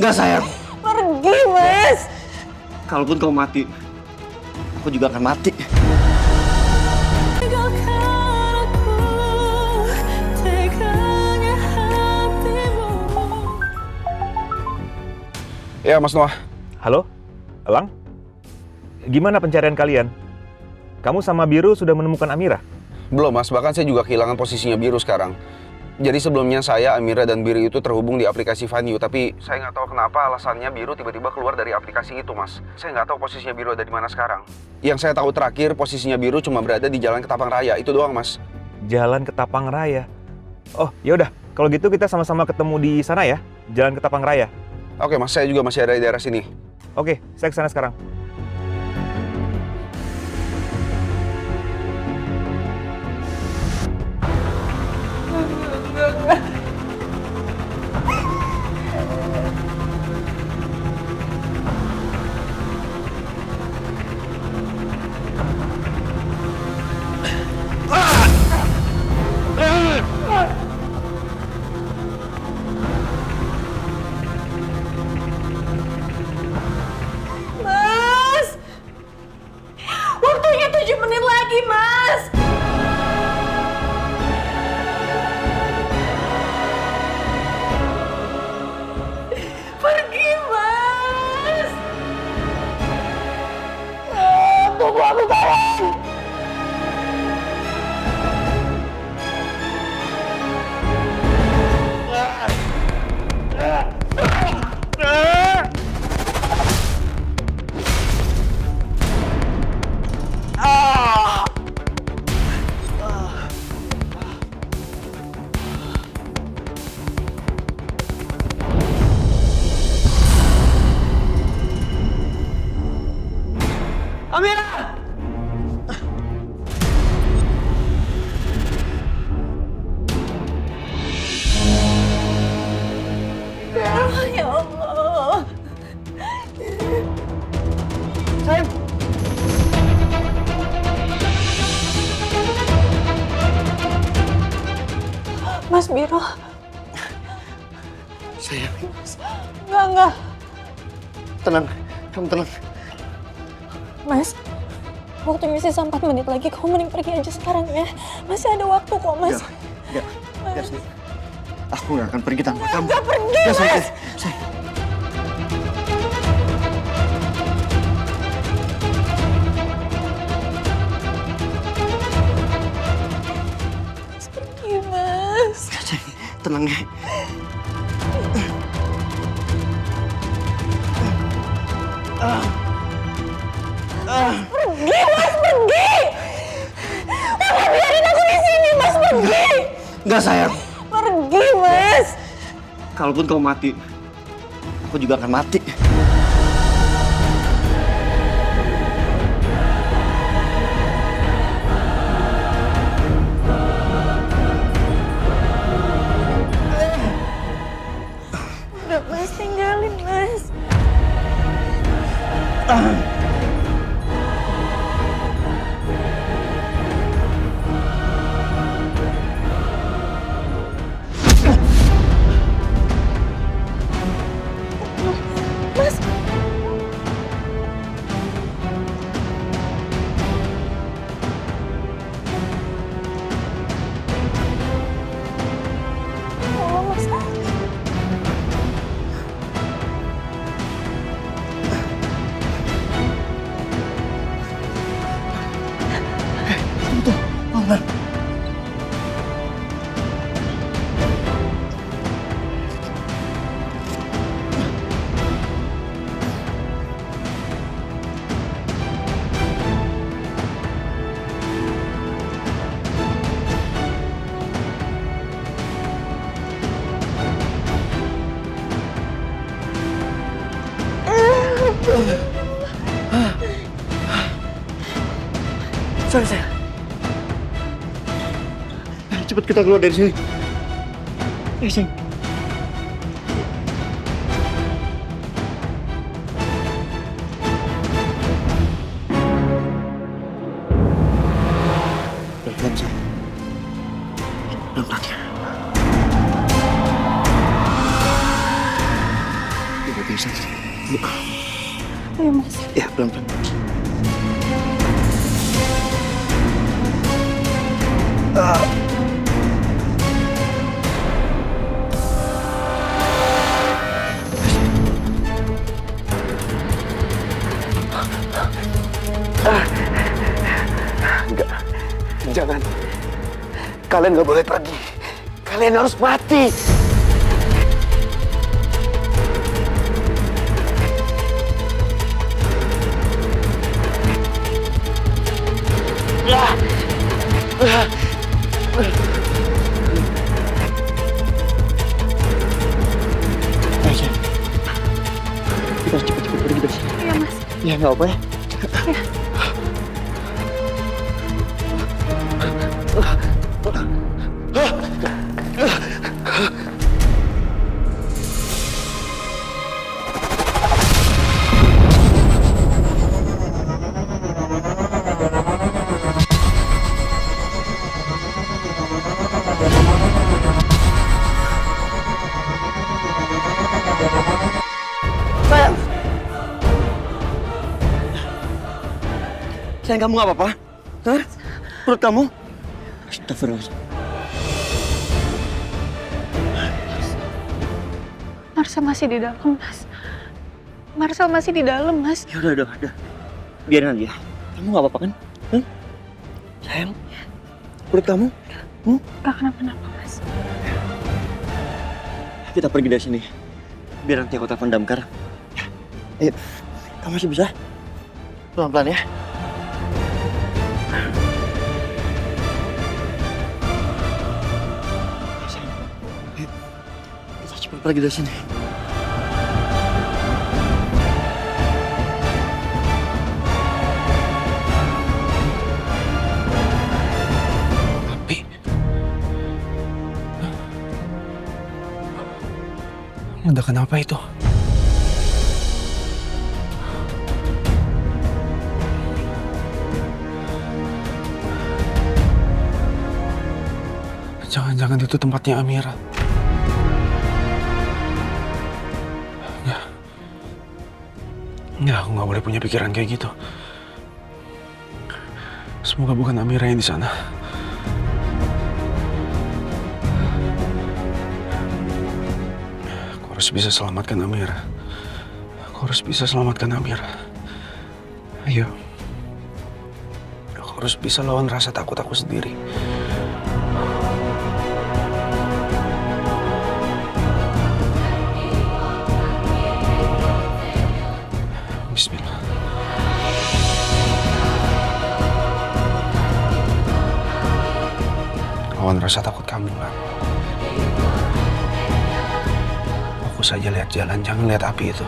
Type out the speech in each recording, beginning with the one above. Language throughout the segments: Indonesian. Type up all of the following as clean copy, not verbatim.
Enggak sayang. Pergi, Mas. Kalaupun kau mati, aku juga akan mati. Ya, Mas Noah. Halo, Elang? Gimana pencarian kalian? Kamu sama Biru sudah menemukan Amira? Belum, Mas. Bahkan saya juga kehilangan posisinya Biru sekarang. Jadi sebelumnya saya, Amira, dan Biru itu terhubung di aplikasi Vanyu. Tapi saya nggak tahu kenapa alasannya Biru tiba-tiba keluar dari aplikasi itu, Mas. Saya nggak tahu posisinya Biru ada di mana sekarang. Yang saya tahu terakhir, posisinya Biru cuma berada di Jalan Ketapang Raya. Itu doang, Mas. Jalan Ketapang Raya. Oh, yaudah. Kalau gitu kita sama-sama ketemu di sana ya, Jalan Ketapang Raya. Oke, Mas. Saya juga masih ada di daerah sini. Oke, saya kesana sekarang. Mas! Waktunya 7 menit lagi, Mas! Pergi, Mas! Tunggu aku, sayang! Amira! Ya Allah. Sayang! Mas Biro. Sayang, Enggak. tenang. Kamu tenang. Mas, waktunya sisa 4 menit lagi. Kamu mending pergi aja sekarang ya. Masih ada waktu kok, Mas. Enggak. Sayang. Aku nggak akan pergi tanpa kamu. Enggak pergi, Enggak, Mas. sayang. Pergi, Mas. Sayang, tenang ya. Pergi, Mas, pergi! Mama biarin aku di sini, Mas, pergi! Enggak sayang. Pergi, Mas! Kalaupun kau mati, aku juga akan mati. Udah, Mas, tinggalin, Mas. Mas. Oh, Mas. Pelan. Sayang. Cepat kita keluar dari sini. Sayang. Pelan, sayang. Pelan-pelan ya. Pelan-pelan. Enggak, jangan. Kalian nggak boleh pergi. Kalian harus mati. Aisyah, kita harus cepat-cepat pergi dari sini. Iya, Mas. Ya, nggak apa ya. Sayang, kamu nggak apa-apa? Hah? Perut kamu? Astagfirullah. Marcel masih di dalam, Mas. Marcel masih di dalam, Mas. Ya udah. Biarin aja. Kamu nggak apa-apa kan? Hah? Sayang, perut kamu? Gak kenapa-napa, Mas. Kita pergi dari sini. Biar nanti aku telepon damkar. Ya. Ayo, kamu masih bisa? Pelan-pelan ya. Sayang, ayo. Kita cepat pergi dari sini. Tapi... Udah kenapa itu? Jangan-jangan itu tempatnya Amira. Nggak, aku nggak boleh punya pikiran kayak gitu. Semoga bukan Amira yang di sana. Aku harus bisa selamatkan Amira. Aku harus bisa selamatkan Amira. Ayo. Aku harus bisa lawan rasa takut aku sendiri. Bismillah. Lawan rasa takut kamu, Lan. Fokus saja lihat jalan, jangan lihat api itu.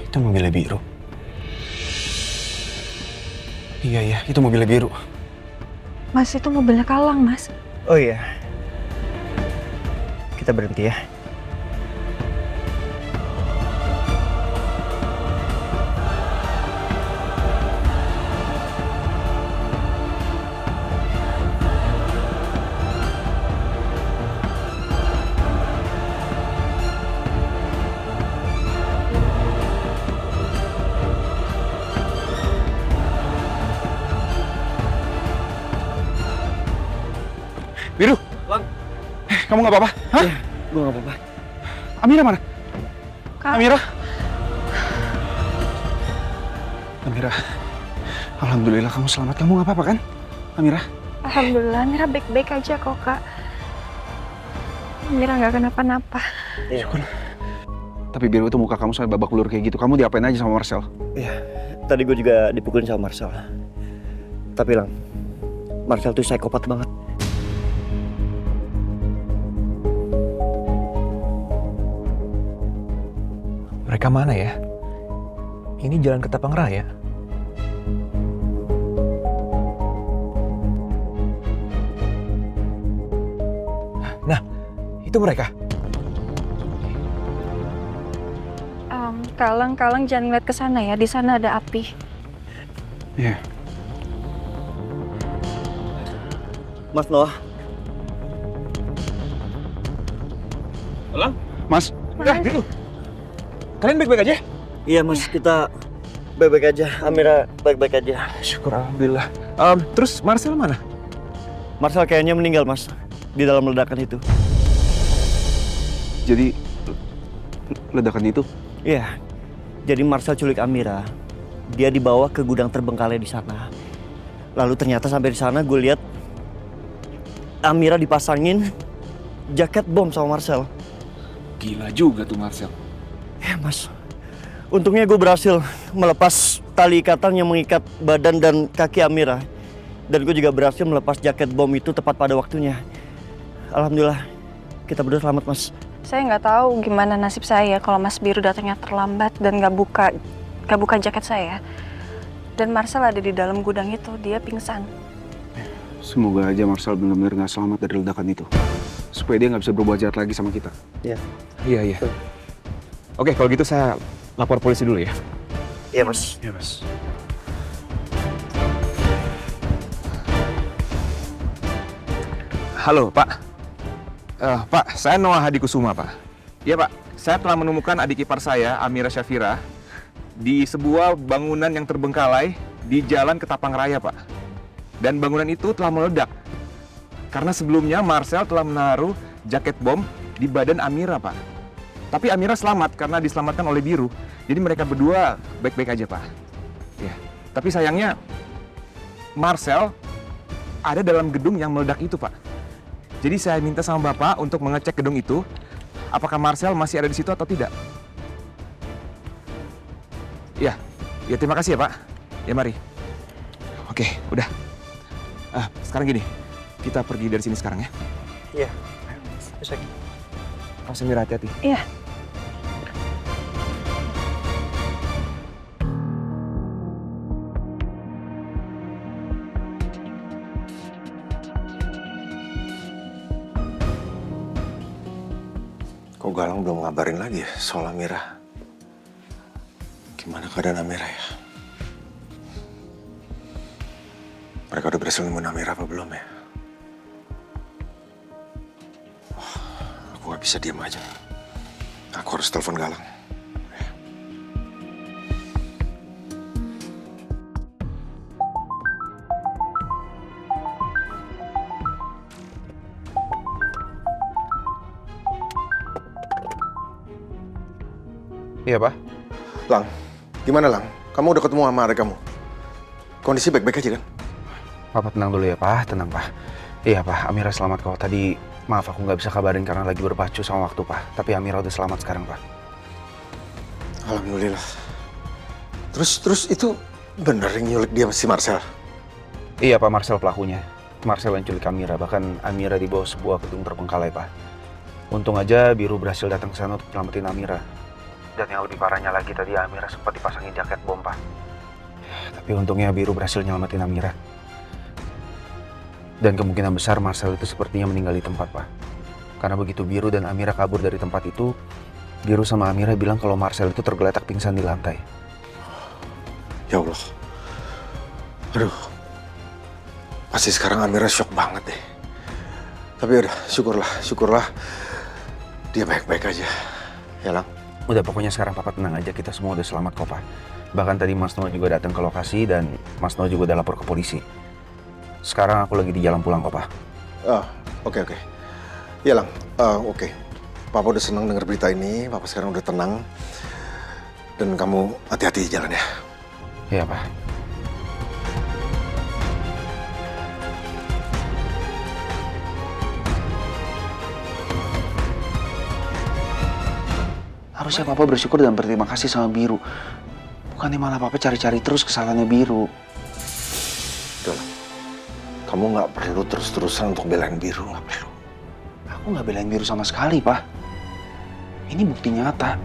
Itu mobilnya biru. Iya, itu mobilnya biru. Mas, itu mobilnya Kalang, Mas. Oh iya. Kita berhenti ya. Biru! Bang. Kamu nggak apa-apa? Hah? Iya, gue nggak apa-apa. Amira mana? Kak. Amira? Amira, alhamdulillah kamu selamat. Kamu nggak apa-apa kan, Amira? Alhamdulillah, Mira baik-baik aja kok, Kak. Mira nggak kenapa-napa. Iya. Tapi Biru itu muka kamu sampai babak belur kayak gitu. Kamu diapain aja sama Marcel? Iya. Tadi gue juga dipukulin sama Marcel. Tapi Lang, Marcel tuh psikopat banget. Mereka mana ya? Ini jalan Ketapang Raya. Nah, itu mereka. Kalang jangan ngeliat ke sana ya. Di sana ada api. Iya. Mas Noah. Elang? Mas, Biru. Kalian baik-baik aja? Iya Mas, kita baik-baik aja. Amira baik-baik aja. Syukur alhamdulillah. Terus Marcel mana? Marcel kayaknya meninggal Mas, di dalam ledakan itu. jadi ledakan itu? Iya, jadi Marcel culik Amira. Dia dibawa ke gudang terbengkalai di sana. Lalu ternyata sampai di sana gue lihat Amira dipasangin jaket bom sama Marcel. Gila juga tuh Marcel. Ya Mas, untungnya gue berhasil melepas tali ikatan yang mengikat badan dan kaki Amira. Dan gue juga berhasil melepas jaket bom itu tepat pada waktunya. Alhamdulillah, kita berdua selamat Mas. Saya nggak tahu gimana nasib saya kalau Mas Biru datangnya terlambat dan nggak buka jaket saya. Dan Marcel ada di dalam gudang itu, dia pingsan. Semoga aja Marcel benar-benar nggak selamat dari ledakan itu. Supaya dia nggak bisa berbuat jahat lagi sama kita. Iya. Iya. Oke, kalau gitu saya lapor polisi dulu ya. Iya Mas. Iya Mas. Halo, Pak. Pak, saya Noah Hadi Kusuma, Pak. Iya, Pak. Saya telah menemukan adik ipar saya, Amira Syafira, di sebuah bangunan yang terbengkalai di Jalan Ketapang Raya, Pak. Dan bangunan itu telah meledak. Karena sebelumnya Marcel telah menaruh jaket bom di badan Amira, Pak. Tapi Amira selamat karena diselamatkan oleh Biru. Jadi mereka berdua baik-baik aja, Pak. Ya. Tapi sayangnya Marcel ada dalam gedung yang meledak itu, Pak. Jadi saya minta sama Bapak untuk mengecek gedung itu, apakah Marcel masih ada di situ atau tidak. Ya terima kasih ya Pak. Ya mari. Oke, udah. Sekarang gini, kita pergi dari sini sekarang ya. Iya. Bisa. Mas Amira hati-hati. Iya. Kok Galang belum ngabarin lagi ya soal Amira? Gimana keadaan Amira ya? Mereka udah berhasil nemuin Amira apa belum ya? Wah, aku gak bisa diam aja. Aku harus telepon Galang. Iya Pak. Lang, gimana Lang? Kamu udah ketemu sama adik kamu? Kondisi baik-baik aja kan? Papa tenang dulu ya Pak, tenang Pak. Iya Pak, Amira selamat kok. Tadi maaf aku nggak bisa kabarin karena lagi berpacu sama waktu Pak. Tapi Amira udah selamat sekarang Pak. Alhamdulillah. Terus itu bener yang nyulik dia si Marcel? Iya Pak, Marcel pelakunya. Marcel yang culik Amira, bahkan Amira dibawa sebuah gedung terbengkalai Pak. Untung aja Biru berhasil datang ke sana untuk selamatin Amira. Dan yang lebih parahnya lagi tadi Amira sempat dipasangin jaket bom Pak. Tapi untungnya Biru berhasil nyelamatin Amira. Dan kemungkinan besar Marcel itu sepertinya meninggal di tempat Pak. Karena begitu Biru dan Amira kabur dari tempat itu, Biru sama Amira bilang kalau Marcel itu tergeletak pingsan di lantai. Ya Allah. Aduh. Pasti sekarang Amira shock banget deh. Tapi udah, syukurlah. Dia baik-baik aja. Ya Lang? Udah pokoknya sekarang Papa tenang aja, kita semua udah selamat kok Pak. Bahkan tadi Mas Noah juga datang ke lokasi dan Mas Noah juga udah lapor ke polisi. Sekarang aku lagi di jalan pulang kok Pak. Oke. Ya Lang, oke. Papa udah senang denger berita ini, Papa sekarang udah tenang. Dan kamu hati-hati di jalan ya. Iya Pak. Harusnya Papa bersyukur dan berterima kasih sama Biru. Bukannya malah Papa cari-cari terus kesalahannya Biru. Udah lah. Kamu nggak perlu terus-terusan untuk belain Biru, nggak perlu. Aku nggak belain Biru sama sekali, Pak. Ini bukti nyata.